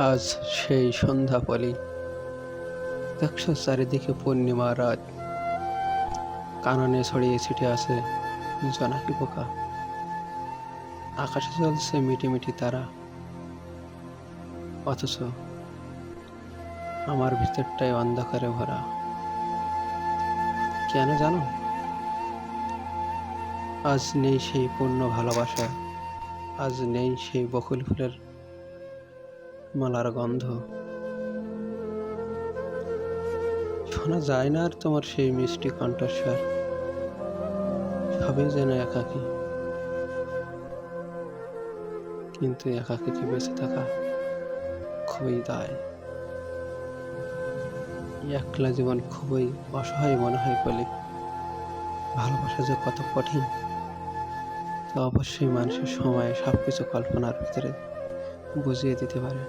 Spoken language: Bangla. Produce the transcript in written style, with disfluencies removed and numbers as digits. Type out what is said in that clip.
আজ সেই সন্ধ্যা পলি, দেখছো চারিদিকে পূর্ণিমা রাত, কাননে ছড়িয়ে ছিটে আছে জোনাকি পোকা, আকাশে চলছে মিটি মিটি তারা, অথচ আমার ভিতরটাই অন্ধকারে ভরা। কেন জানো? আজ নেই সেই পূর্ণ ভালোবাসা, আজ নেই সেই বকুল ফুলের মালার গন্ধ, শোনা যায় না আর তোমার সেই মিষ্টি কণ্ঠস্বর। সবই যেন একাকী, কিন্তু একাকীকে বেঁচে থাকা খুবই দায়। একলা জীবন খুবই অসহায় মনে হয় বলে। ভালোবাসা যে কত কঠিন তা অবশ্যই মানুষের সময়ে সবকিছু কল্পনার ভিতরে বুঝিয়ে দিতে পারে।